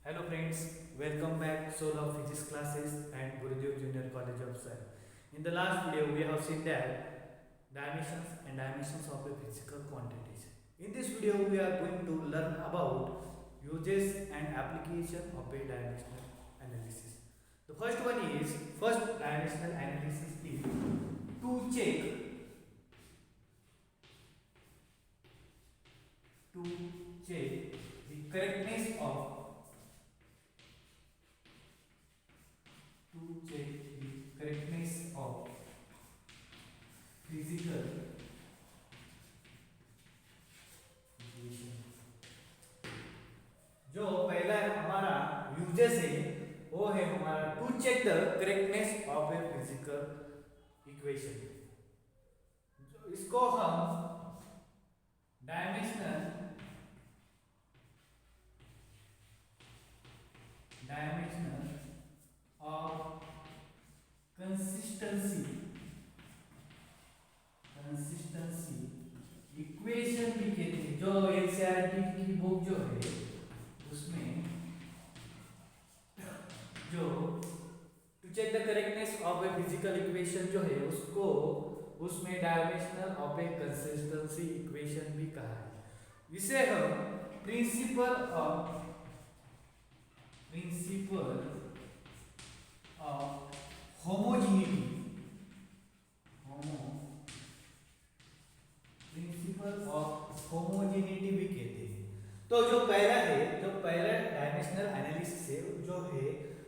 Hello friends, welcome back Soul of Physics classes and Gurudev Junior College of Science. In the last video we have seen that dimensions of a physical quantities. In this video we are going to learn about uses and application of a dimensional analysis. The first one is first dimensional analysis is to check the correctness of physical equation. जो पहला हमारा uses है वो है हमारा to check the correctness of a physical equation. इसको हम dimensional of consistency equation भी कहते हैं। जो एनसीईआरटी की बुक जो है उसमें जो to check the correctness of a physical equation जो है उसको उसमें dimensional of a consistency equation भी कहा है। इसे हम प्रिंसिपल ऑफ होमोजेनिटी होमोजेनिटी भी कहते हैं। तो जो पहला डायमेंशनल एनालिसिस है जो है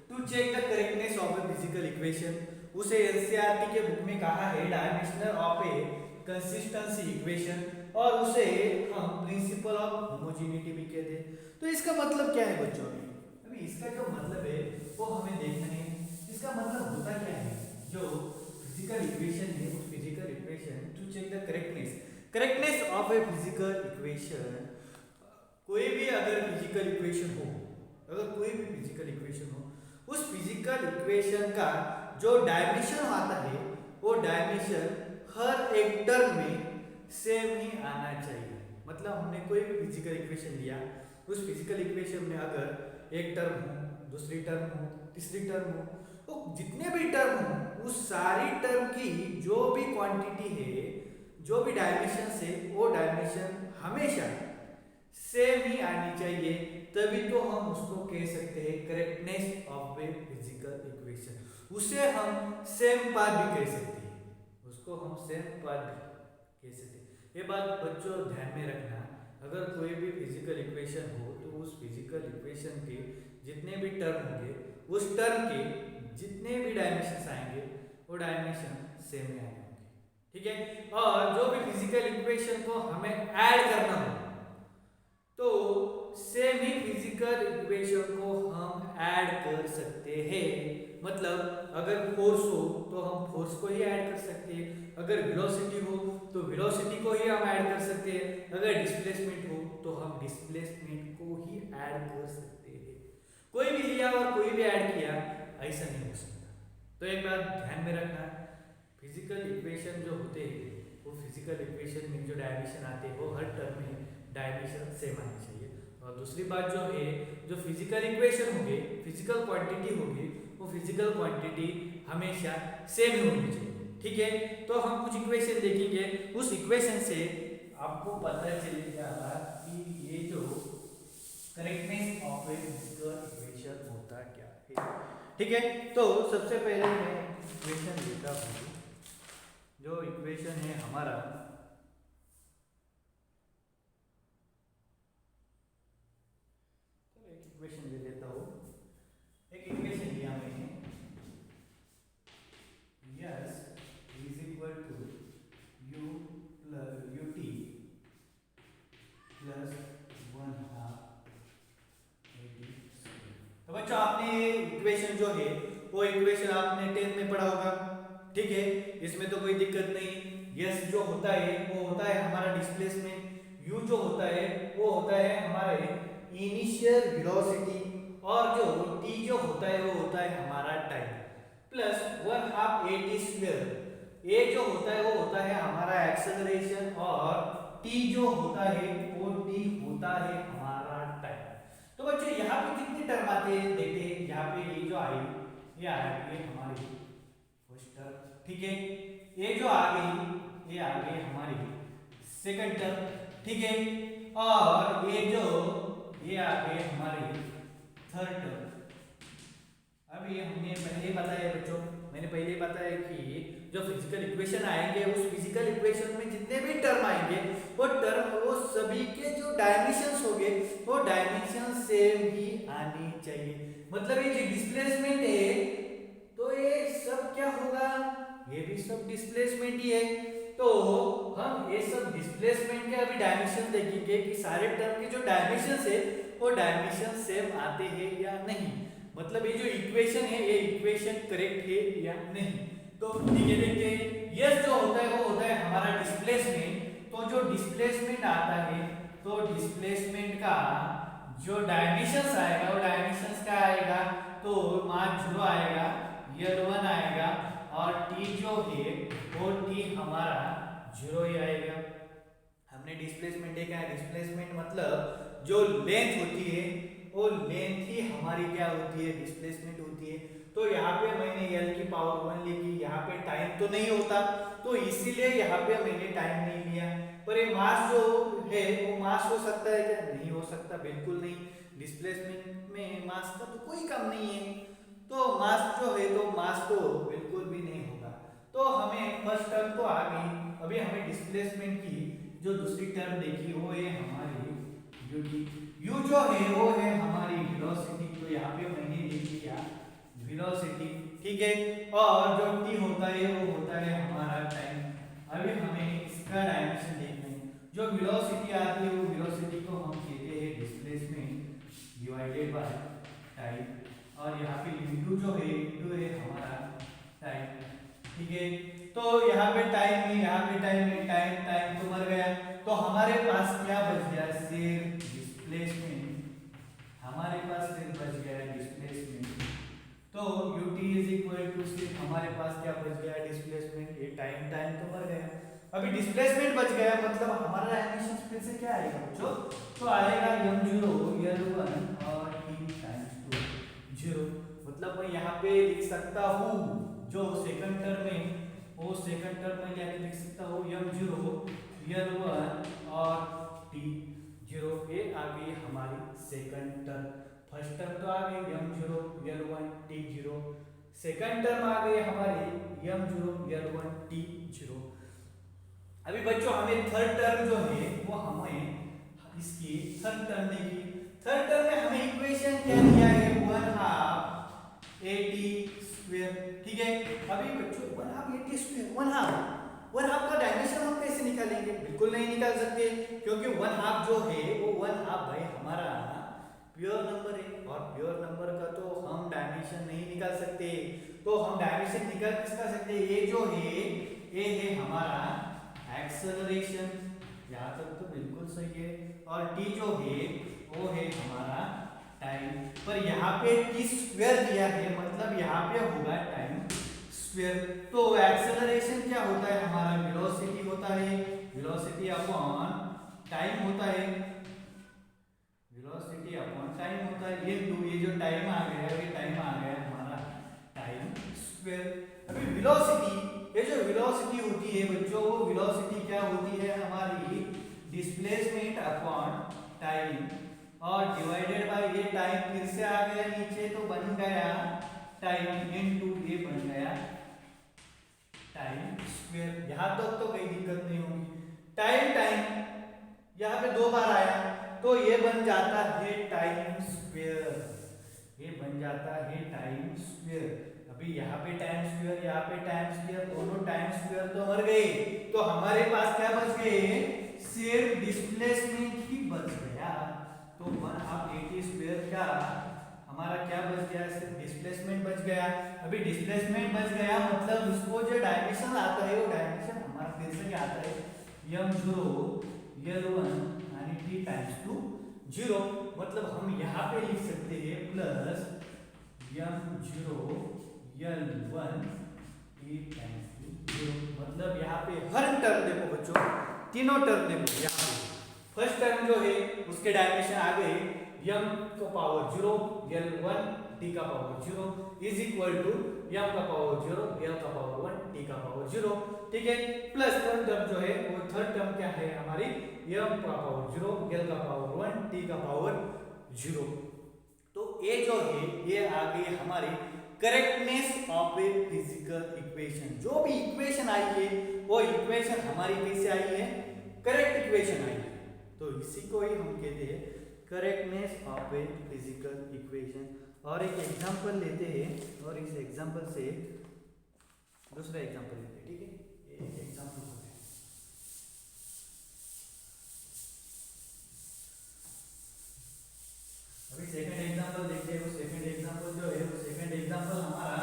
to check the correctness of a physical equation, उसे एनसीईआरटी के बुक में कहा है dimensional of a consistency equation, और उसे हम प्रिंसिपल ऑफ होमोजेनिटी भी कहते हैं। तो इसका मतलब क्या है बच्चों? अभी इसका जो मतलब है वो हमें देखना है। इसका मतलब होता क्या है? जो फिजिकल इक्वेशन है उस physical equation to check the correctness of a physical equation, कोई भी अगर फिजिकल इक्वेशन हो, उस फिजिकल इक्वेशन का जो डायमेंशन आता है वो डायमेंशन हर एक टर्म में सेम ही आना चाहिए। मतलब हमने कोई भी फिजिकल इक्वेशन लिया, उस फिजिकल इक्वेशन में अगर एक टर्म हो, दूसरी टर्म हो, तीसरी टर्म हो, तो जितने भी टर्म हो उस सारी टर्म की जो भी क्वांटिटी है, जो भी डायमेंशन है, वो डायमेंशन हमेशा सेम ही आनी चाहिए। तभी तो हम उसको कह सकते हैं correctness of a physical equation. उसे हम सेम पाथ भी कह सकते हैं, ये बात बच्चों ध्यान में रखना। अगर कोई भी फिजिकल इक्वेशन हो तो उस फिजिकल इक्वेशन के जितने भी टर्म होंगे, उस टर्म के जितने भी डायमेंशन आएंगे वो डायमेंशन सेम ही आएंगे। ठीक है। और जो भी फिजिकल इक्वेशन को हमें ऐड करना हो तो सेम ही फिजिकल इक्वेशन को हम ऐड कर सकते हैं। मतलब अगर फोर्स हो तो हम फोर्स को ही ऐड कर सकते हैं, अगर वेलोसिटी हो तो वेलोसिटी को ही हम ऐड कर सकते हैं, अगर डिस्प्लेसमेंट हो तो हम डिस्प्लेसमेंट को ही ऐड कर सकते हैं। कोई भी लिया और कोई भी ऐड किया ऐसा नहीं हो सकता। तो एक बात ध्यान में रखना, फिजिकल इक्वेशन जो होते हैं वो फिजिकल इक्वेशन में जो डायमेंशन आते हैं वो हर टर्म में डायमेंशन सेम आनी चाहिए। और दूसरी बात जो है, जो फिजिकल इक्वेशन होगी, फिजिकल क्वांटिटी होगी, वो फिजिकल क्वांटिटी हमेशा सेम होनी चाहिए। ठीक है। तो हम कुछ इक्वेशन देखेंगे, उस इक्वेशन से आपको पता चलेगा कि ये जो correctness of a physical equation होता क्या है। ठीक है। तो सबसे पहले मैं इक्वेशन लेता हूँ। जो इक्वेशन है हमारा, तो एक इक्वेशन ले लेता हूँ। एक इक्वेशन लिया मैंने, S is equal to U plus U T plus 1/2 A T. तो बच्चों आपने इक्वेशन जो है वो इक्वेशन आपने 10th में पढ़ा होगा। ठीक है, इसमें तो कोई दिक्कत नहीं। यस जो होता है वो होता है हमारा डिस्प्लेसमेंट, यू जो होता है वो होता है हमारे इनिशियल वेलोसिटी, और जो टी जो होता है वो होता है हमारा टाइम, प्लस 1/2 एटी स्क्वायर। ए जो होता है वो होता है हमारा एक्सेलरेशन, और टी जो होता है वो टी होता है हमारा टाइम। तो बच्चों यहाँ पे कितनी टर्म ये आ गई हमारी फर्स्ट टर्म, ठीक है। ये जो आ गई ये आ गई हमारी सेकंड टर्म, ठीक है। और ये आ गई हमारी थर्ड टर्म। अब ये हमने पहले बताया बच्चों, मैंने पहले बताया कि जो फिजिकल इक्वेशन आएंगे उस फिजिकल इक्वेशन में जितने भी टर्म आएंगे वो सभी के जो डायमेंशंस होंगे वो डायमेंशन सेम ही आनी चाहिए। मतलब ये जो डिस्प्लेसमेंट है तो ये सब क्या होगा, ये भी सब डिस्प्लेसमेंट ही है। तो हम ये सब डिस्प्लेसमेंट के अभी डायमेंशन देखेंगे कि सारे टर्म के जो डायमेंशंस है वो डायमेंशन सेम आते हैं या नहीं। मतलब ये जो इक्वेशन है ये इक्वेशन करेक्ट है या नहीं। तो ठीक है, देखते हैं। यस जो होता है वो होता है हमारा डिस्प्लेसमेंट। तो जो डिस्प्लेसमेंट आता है तो डिस्प्लेसमेंट का जो डायमेंशंस आएगा वो डायमेंशंस क्या आएगा, तो मास 0 आएगा, L1 आएगा और t जो है वो t हमारा 0 ही आएगा। हमने डिस्प्लेसमेंट देखा है, डिस्प्लेसमेंट मतलब जो लेंथ होती है वो लेंथ ही हमारी क्या होती है, डिस्प्लेसमेंट होती है। तो यहाँ पे मैंने l की पावर 1 लिखी, यहाँ पे टाइम तो नहीं होता तो इसीलिए यहाँ पे मैंने टाइम नहीं लिया। पर ये मास जो है वो मास हो सकता है क्या, नहीं हो सकता, बिल्कुल नहीं। डिस्प्लेसमेंट में मास का तो कोई काम नहीं है, तो मास जो है तो मास तो बिल्कुल भी नहीं होगा। तो हमें फर्स्ट टर्म तो आ गई। अभी हमें डिस्प्लेसमेंट की जो दूसरी टर्म देखी वो है हमारी u जो है वो है हमारी वेलोसिटी। तो यहाँ पे मैंने लिख लिया वेलोसिटी, ठीक है। और जो t होता है वो होता है हमारा टाइम। अभी हमें इसका डायमेंशन देखना है। जो वेलोसिटी आती है वो वेलोसिटी को हम कहते हैं डिस्प्लेसमेंट डिवाइडेड बाय टाइम। और यहाँ पे u जो है हमारा टाइम, ठीक है। तो यहाँ पे टाइम में टाइम तो मर गया। तो हमारे पास क्या बच गया, सिर्फ डिस्प्लेसमेंट। हमारे पास सिर्फ बच गया डिस्प्लेसमेंट। तो ut इज इक्वल टू सिर्फ हमारे पास क्या बच गया, डिस्प्लेसमेंट। ये टाइम तो मर गया। अभी डिस्प्लेसमेंट बच गया मतलब हमारा डायमेंशन फिर से क्या आएगा बच्चों, तो आएगा m0 L1 और t टाइम्स 2 0। मतलब मैं यहाँ पे लिख सकता हूँ जो सेकंड टर्म में वो सेकंड टर्म में क्या लिख सकता हूँ, m0 L1 और t 0। ये आ गई हमारी सेकंड टर्म। फर्स्ट टर्म तो आ गई m0 L1 t 0, second term आ गई हमारी m0 L1 t 0। अभी बच्चों हमें थर्ड टर्म जो है वो हमें इसकी थर्ड टर्म देखी। थर्ड टर्म में हमें इक्वेशन क्या दिया है, 1/2 at², ठीक है। अभी बच्चों 1/2 at², 1/2 का डायमेंशन हम कैसे निकालेंगे, बिल्कुल नहीं निकाल सकते क्योंकि 1/2 जो है वो 1/2 भाई हमारा प्योर नंबर है और प्योर नंबर का तो हम डायमेंशन नहीं निकाल सकते। तो हम डायमेंशन निकाल किसका सकते हैं, ये जो है ये है हमारा एक्सेलरेशन, यहाँ तक तो बिल्कुल सही है। और t जो है वो है हमारा टाइम। पर यहाँ पे t² दिया है मतलब यहाँ पे होगा टाइम स्क्वायर। तो एक्सेलरेशन क्या होता है हमारा, वेलोसिटी होता है, वेलोसिटी अपॉन टाइम होता है, वेलोसिटी अपॉन टाइम होता है। ये जो टाइम आ गया ये टाइम आ गया हमारा टाइम स्क्वायर। अभी वेलोसिटी, ये जो वेलोसिटी होती है बच्चों वो वेलोसिटी क्या होती है हमारी, डिस्प्लेसमेंट अपॉन टाइम और डिवाइडेड बाय ये टाइम फिर से आ गया नीचे तो बन गया टाइम इनटू ये बन गया टाइम स्क्वायर। यहाँ तक तो कोई दिक्कत नहीं होगी। टाइम यहाँ पे 2 बार आया तो ये बन जाता है टाइम स्क्वायर, ये बन जाता है टाइम स्क्वायर। अभी यहाँ पे टाइम स्क्वायर यहाँ पे टाइम स्क्वायर, दोनों टाइम स्क्वायर तो मर गए। तो हमारे पास क्या बच गए, सिर्फ डिस्प्लेसमेंट ही बच गया। तो 1/2 at² क्या हमारा क्या बच गया, सिर्फ डिस्प्लेसमेंट बच गया। अभी डिस्प्लेसमेंट बच गया मतलब इसको जो डायमेंशन आता है वो डायमेंशन हमारा फिर से क्या आता है, m0 L1 यानी t टाइम्स 2 0। मतलब हम यहाँ पे लिख सकते हैं plus m0 L1 t times 2 0। मतलब यहाँ पे हर टर्म देखो बच्चों, तीनों टर्म देखो। यहाँ पे फर्स्ट टर्म जो है उसके डायमेंशन आ गए m का पावर 0 L1 t का power 0 is equal to m का पावर 0 L का पावर 1 t का पावर 0, ठीक है। प्लस थर्ड टर्म जो है वो थर्ड टर्म क्या है हमारी m का पावर 0 L का पावर 1 t का पावर 0। तो ये जो है ये आ गई हमारी correctness of a physical equation. जो भी इक्वेशन आई है वो इक्वेशन हमारी कैसे आई है, करेक्ट इक्वेशन आई है। तो इसी को ही हम कहते हैं correctness of a physical equation. और एक एग्जांपल लेते हैं और इस एग्जांपल से दूसरा एग्जांपल लेते हैं, ठीक है। ये एक एग्जांपल हो गया। अभी सेकंड एग्जांपल देखते हैं। वो सेकंड एग्जांपल जो है वो सेकंड एग्जांपल हमारा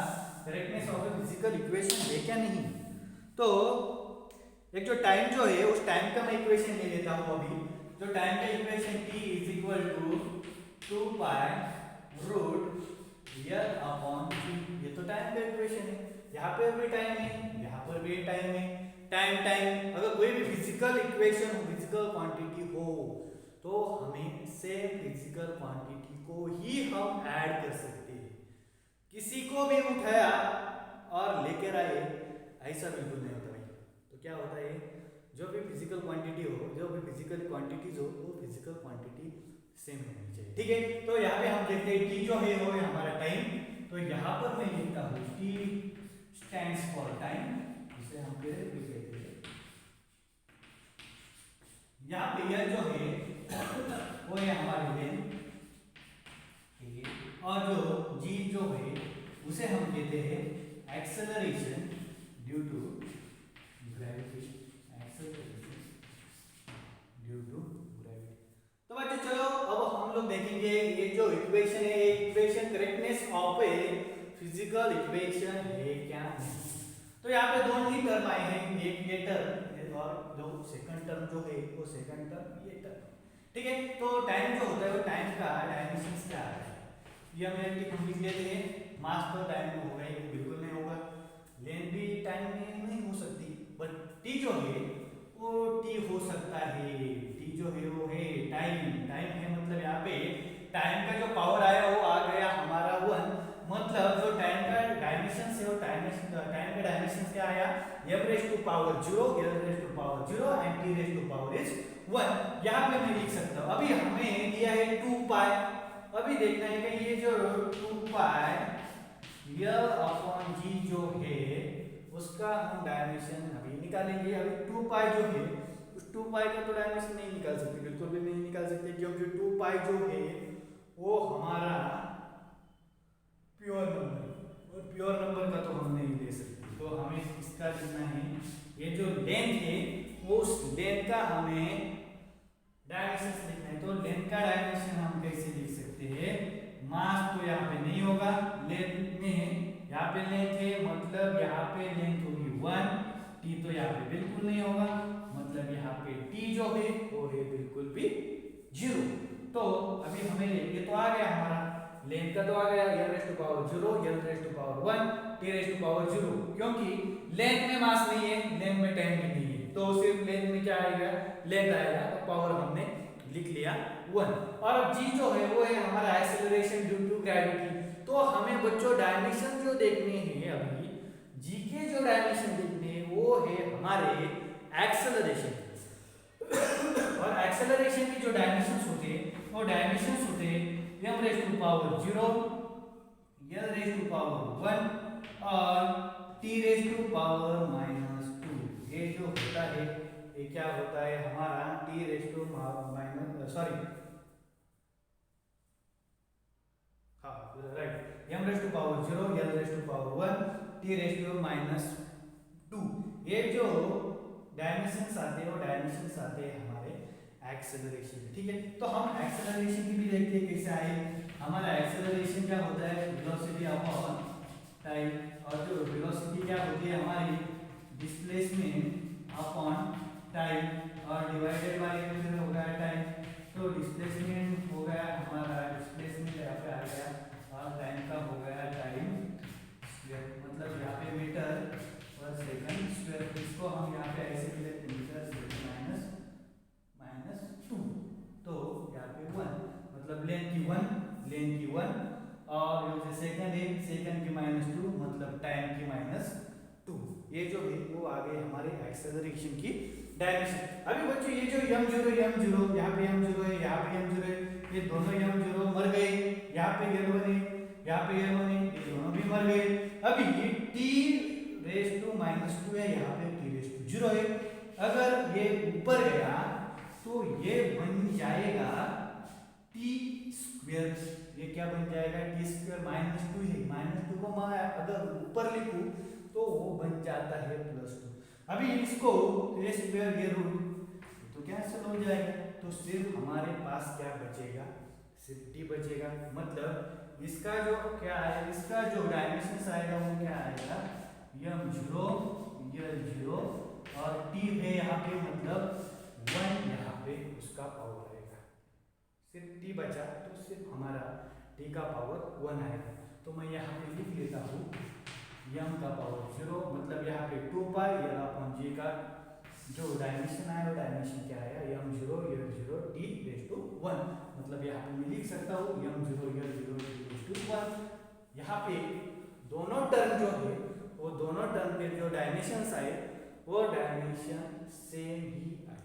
correctness of a physical equation है क्या नहीं। तो एक जो टाइम जो है उस टाइम का मैं इक्वेशन ले लेता हूं। अभी जो टाइम का equation t is equal to 2 pi root l upon t। ये तो टाइम का इक्वेशन है। यहाँ पे भी टाइम है, यहाँ पर भी टाइम है। टाइम अगर कोई भी फिजिकल इक्वेशन हो, फिजिकल क्वांटिटी हो, तो हमें से फिजिकल क्वांटिटी को ही हम ऐड कर सकते हैं। किसी को भी उठाया और लेकर आए ऐसा बिल्कुल नहीं होता भाई। तो क्या होता है, जो भी फिजिकल क्वांटिटी हो, जो भी फिजिकल क्वांटिटीज हो, वो फिजिकल क्वांटिटी सेम होनी चाहिए, ठीक है। तो यहाँ पे हम देखते हैं टी जो है वो है हमारा टाइम। तो यहाँ पर मैं लिखता हूँ टी स्टैंड्स फॉर टाइम, जिसे हम कहते हैं। यहाँ पे यह जो है वो है हमारी लेंथ, ठीक है। और जो जी जो है उसे हम कहते हैं acceleration due to gravity, acceleration due to gravity. तो बच्चों चलो अब हम लोग देखेंगे ये जो इक्वेशन है, equation correctness of a physical equation है क्या नहीं। तो यहाँ पे दोनों ही टर्म आए हैं, एक ये टर्म और जो सेकंड टर्म जो है वो सेकंड टर्म ये टर्म, ठीक है। तो टाइम जो होता है वो टाइम का डायमेंशन क्या है ये हम लिख लेते हैं। मास तो टाइम में होगा ही बिल्कुल नहीं होगा, लेंथ भी टाइम में नहीं हो सकती, बट टी जो है वो टी हो सकता है। टी जो है वो है टाइम, टाइम है मतलब यहाँ पे टाइम का जो पावर आया वो आ गया हमारा 1, मतलब जो टाइम का डायमेंशन है वो टाइम का डायमेंशन क्या आया m raise to power 0 l raise to power 0 and t raise to power is 1। यहाँ पे मैं लिख सकता हूँ। अभी हमें दिया है 2 पाई। अभी देखना है कि ये जो 2 पाई l अपॉन g जो है उसका हम डायमेंशन अभी निकालेंगे। अभी 2 पाई जो है उस 2 पाई का तो डायमेंशन नहीं निकाल सकते, बिल्कुल भी नहीं निकाल सकते, क्योंकि 2 पाई जो है वो हमारा प्योर नंबर, और प्योर नंबर का तो हम नहीं ले सकते। तो हमें इसका लिखना है, ये जो लेंथ है वो उस लेंथ का हमें डायमेंशन लिखना है। तो लेंथ का डायमेंशन हम कैसे लिख सकते हैं, मास तो यहाँ पे नहीं होगा, लेंथ में यहाँ पे लेंथ है मतलब यहाँ पे लेंथ होगी 1, टी तो यहाँ पे बिल्कुल नहीं होगा, मतलब यहाँ पे टी जो है वो है बिल्कुल भी 0। तो अभी हमें ये तो आ गया हमारा लेंथ का तो आ गया l raise to power 0 l raise to power 1 t raise to power 0, क्योंकि लेंथ में मास नहीं है, लेंथ में टाइम भी नहीं है, तो सिर्फ लेंथ में क्या आएगा, लेंथ आएगा, तो पावर हमने लिख लिया 1। और अब g जो है वो है हमारा एक्सेलरेशन ड्यू टू ग्रेविटी। तो हमें बच्चों डायमेंशन जो देखने हैं, अभी g के जो डायमेंशन देखने हैं वो है हमारे एक्सेलरेशन। और एक्सेलरेशन की जो डायमेंशंस होते हैं वो डायमेंशंस होते हैं m raise to power 0 l raise to power 1 और t रेज़ टू पावर -2। ये जो होता है ये क्या होता है हमारा t raise to m raise to power 0 l raise to power 1 t raise to -2। ये जो डायमेंशंस आते हैं वो डायमेंशंस आते हैं हमारे एक्सेलरेशन, ठीक है। तो हम एक्सेलरेशन की भी देखते हैं कैसे आए। हमारा एक्सेलरेशन क्या होता है, वेलोसिटी अपॉन टाइम, और जो वेलोसिटी क्या होती है हमारी डिस्प्लेसमेंट अपॉन टाइम और डिवाइडेड बाय फिर हो गया टाइम। तो डिस्प्लेसमेंट हो गया हमारा, डिस्प्लेसमेंट यहाँ पे आ गया और टाइम का हो गया टाइम स्क्वायर, मतलब यहाँ पे मीटर पर सेकंड स्क्वायर। इसको हम यहाँ पे ऐसे लिखते हैं मीटर सेकंड -2, तो यहाँ पे 1 मतलब लेंथ लेंथ की 1 और जो सेकंड है सेकंड की -2 मतलब टाइम की -2। ये जो है वो आ गए हमारे एक्सेलरेशन की डायरेक्शन। अभी बच्चों ये जो m0 यहाँ पे m0 है, यहाँ पे m0 है, ये दोनों m0 मर गए। यहाँ पे l1 है, यहाँ पे l1 है, ये दोनों भी मर गए। अभी ये t रेस टू -2 है, यहाँ पे t रेस टू 0 है। अगर ये ऊपर गया तो ये बन जाएगा टी स्क्वायर। ये क्या बन जाएगा टी स्क्वायर -2 है, -2 को मैं अगर ऊपर लिखूं तो वो बन जाता है +2। अभी इसको ए स्क्वायर ये रूट तो कैंसिल हो जाएगा, तो सिर्फ हमारे पास क्या बचेगा, सिर्फ टी बचेगा। मतलब इसका जो क्या है, इसका जो डायमेंशन आएगा वो क्या आएगा m0 l0 और टी है यहाँ पे मतलब 1 यहाँ पे उसका पावर आएगा। सिर्फ टी बचा तो सिर्फ हमारा टी का पावर 1 आएगा। तो मैं यहाँ पे लिख लेता हूँ m का पावर 0 मतलब यहाँ पे 2 पाई l/g का जो डायमेंशन आया वो डायमेंशन क्या आया m0 l0 t raise to 1। मतलब यहाँ पे मैं लिख सकता हूँ m0 l0 t raise to 1। यहाँ पे दोनों टर्म जो है वो दोनों टर्म के जो डायमेंशंस आए वो डायमेंशन सेम ही आए,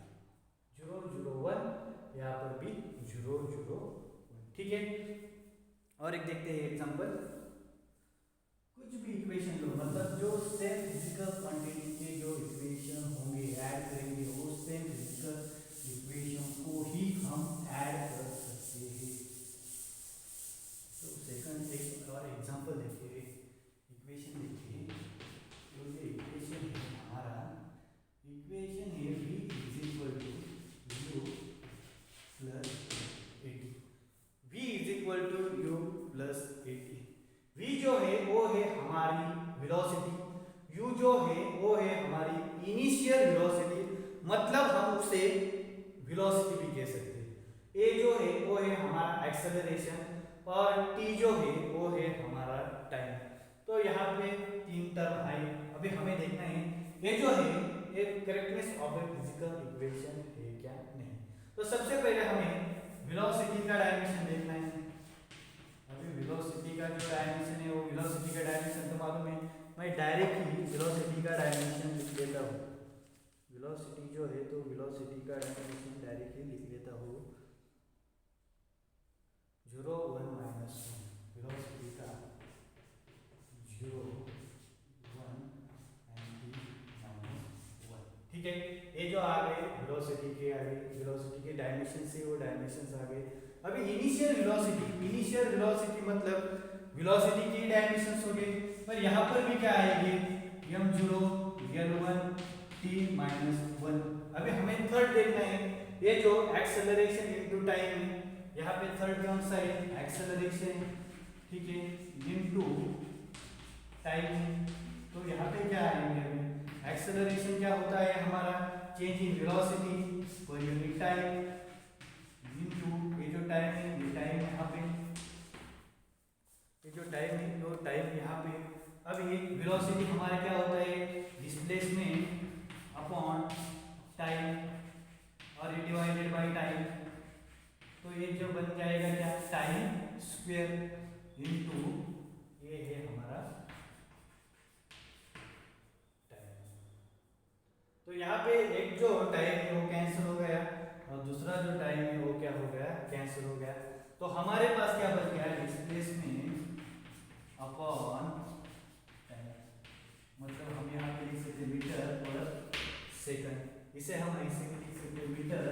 0 0 1, यहाँ पर भी 0 0 1। ठीक है, और एक देखते हैं एग्जांपल। कुछ भी इक्वेशन लो, मतलब जो सेम फिजिकल क्वांटिटी के जो इक्वेशन होंगे ऐड करेंगे वो सेम फिजिकल इक्वेशन को ही हम ऐड कर सकते हैं। तो सेकंड एक और एग्जांपल देखिए, इक्वेशन देखिए। तो ये इक्वेशन है हमारा, इक्वेशन है v is equal to u plus 80। v is equal to u plus 80। v जो है वो है हमारी वेलोसिटी, u जो है वो है हमारी इनिशियल वेलोसिटी, मतलब हम उसे वेलोसिटी भी कह सकते हैं। a जो है वो है हमारा एक्सेलरेशन और t जो है वो है हमारा टाइम। तो यहाँ पे तीन टर्म आई। अभी हमें देखना है ये जो है ये correctness of a physical equation है क्या नहीं। तो सबसे पहले हमें वेलोसिटी का डायमेंशन देखना है। अभी वेलोसिटी का जो डायमेंशन है वो वेलोसिटी का डायमेंशन तो मालूम है, मैं डायरेक्ट ही वेलोसिटी का डायमेंशन लिख लेता हूँ। वेलोसिटी जो है तो वेलोसिटी का डायमेंशन डायरेक्ट ही लिख लेता हूँ 0 1 -1। वेलोसिटी का 0 1 एंड -1। ठीक है, ये जो आ गए वेलोसिटी के आ गए, वेलोसिटी के डायमेंशन से वो डायमेंशंस आ गए। अभी इनिशियल वेलोसिटी मतलब वेलोसिटी की डायमेंशंस हो गए, पर यहाँ पर भी क्या आएंगे m0 l1 t -1। अभी हमें थर्ड देखना है, ये जो एक्सेलरेशन इनटू टाइम है, यहाँ पे थर्ड कौन सा है एक्सेलरेशन, ठीक है, इनटू टाइम। तो यहाँ पे क्या आएंगे अभी एक्सेलरेशन क्या होता है हमारा change in velocity per unit time into ये जो टाइम है, ये टाइम यहाँ पे, ये जो टाइम है वो टाइम यहाँ पे। अब ये वेलोसिटी हमारा क्या होता है डिस्प्लेसमेंट अपॉन टाइम और ये डिवाइडेड बाय टाइम। तो ये जो बन जाएगा क्या टाइम स्क्वायर इनटू ये है हमारा टाइम। तो यहाँ पे एक जो टाइम है वो कैंसिल हो गया और दूसरा जो टाइम है वो क्या हो गया कैंसिल हो गया। तो हमारे पास क्या बच गया डिस्प्लेसमेंट अपॉन टाइम, मतलब हम यहाँ पे लिख सकते मीटर पर सेकंड, इसे हम ऐसे भी लिख सकते मीटर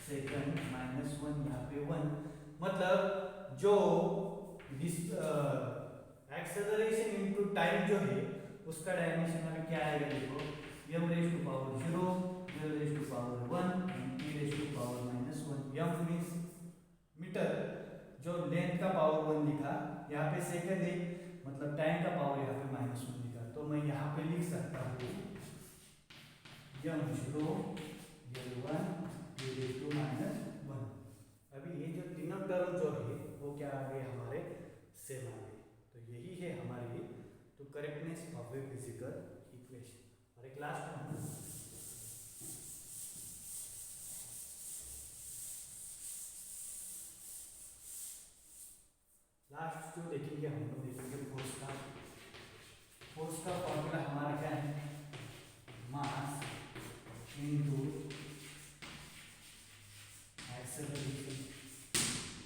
सेकंड -1 यहाँ पे 1। मतलब जो एक्सेलरेशन इनटू टाइम जो है उसका डायमेंशन अभी क्या आएगा देखो m raise to power 0 l raise to power 1 and t raise to power -1। m means metre, जो लेंथ का पावर 1 लिखा, यहाँ पे सेकंड है मतलब टाइम का पावर यहाँ पे -1 लिखा। तो मैं यहाँ पे लिख सकता हूँ m0 l1 t raise to -1। अभी ये जो तीनों टर्म जो है वो क्या आ गए हमारे सेम आ गए। तो यही है हमारी तो correctness of a physical equation. और एक लास्ट वन, लास्ट जो देखेंगे हम लोग देखेंगे फोर्स का। फोर्स का फॉर्मूला हमारा क्या है, मास इनटू एक्सेलरेशन।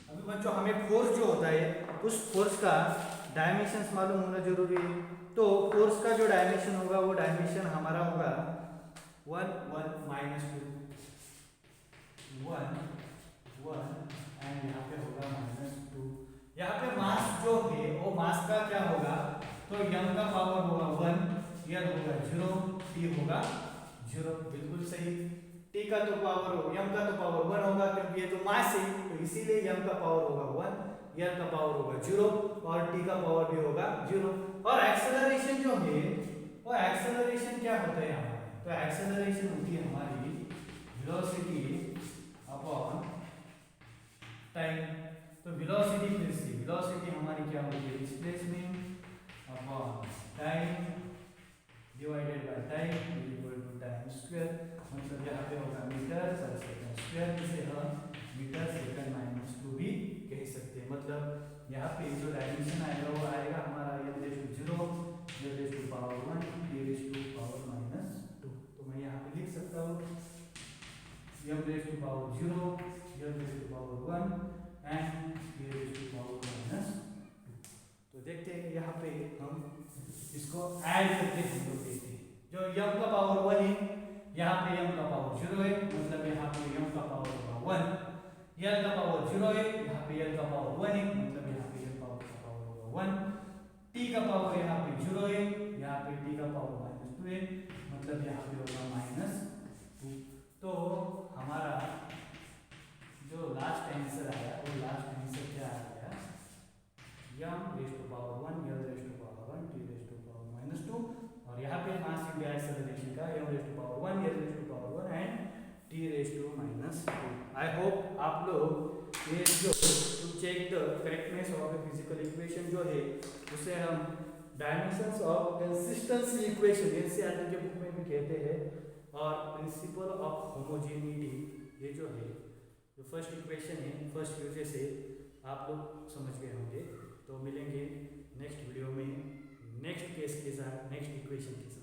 अभी बच्चों हमें फोर्स जो होता है उस फोर्स का डायमेंशंस मालूम होना जरूरी है। तो फोर्स का जो डायमेंशन होगा वो डायमेंशन हमारा होगा 1 1 माइनस 2 1 1 एंड यहाँ पे होगा -2। यहाँ पे मास जो है वो मास का क्या होगा, तो m का पावर होगा 1, l होगा 0, t होगा 0। बिल्कुल सही। t का तो पावर हो, m का तो पावर 1 होगा क्योंकि ये तो मास है, तो इसीलिए m का पावर होगा 1, l का पावर होगा 0 और t का पावर भी होगा 0। और एक्सेलरेशन जो है वो एक्सेलरेशन क्या होता है हमारा, तो एक्सेलरेशन होती है हमारी वेलोसिटी अपॉन टाइम। तो वेलोसिटी फिर से वेलोसिटी हमारी क्या होती है, displacement upon time divided by time equal to time square. मतलब यहाँ पे होगा मीटर पर सेकंड स्क्वायर, जिसे हम मीटर सेकंड माइनस 2 भी कह सकते हैं। मतलब यहाँ पे जो डायमेंशन आएगा वो आएगा हमारा m raise to 0, l raise to power 1, t raise to power -2। तो मैं यहाँ पे लिख सकता हूँ m raise to power 0, l raise to power 1 and t raise to power -2। तो देखते हैं यहाँ पे हम इसको ऐड करके हम लोग देखते हैं। जो m का पावर 1 है यहाँ पे m का पावर 0 है, मतलब यहाँ पे m का पावर होगा 1, l का पावर 0 है, यहाँ पे l का पावर 1 है, मतलब यहाँ पे l का पावर होगा 1, t का पावर यहाँ पे 0 है, यहाँ पे t का पावर -2 है, मतलब यहाँ पे होगा -2। तो हमारा जो लास्ट आंसर आया वो लास्ट आंसर क्या आ गया, m raise to power 1, l raise to power 1, t raise to power -2। और यहाँ पे मास इनटू एक्सेलरेशन का m raise to power 1, l raise to power 1 and t raise to -2। I hope आप लोग ये जो to check the correctness of a physical equation जो है उसे हम dimensions of consistency equation NCERT के बुक में भी कहते हैं, और प्रिंसिपल ऑफ होमोजेनिटी ये जो है जो फर्स्ट इक्वेशन है फर्स्ट यूज से आप लोग समझ गए होंगे। तो मिलेंगे नेक्स्ट वीडियो में नेक्स्ट केस के साथ, नेक्स्ट इक्वेशन के साथ।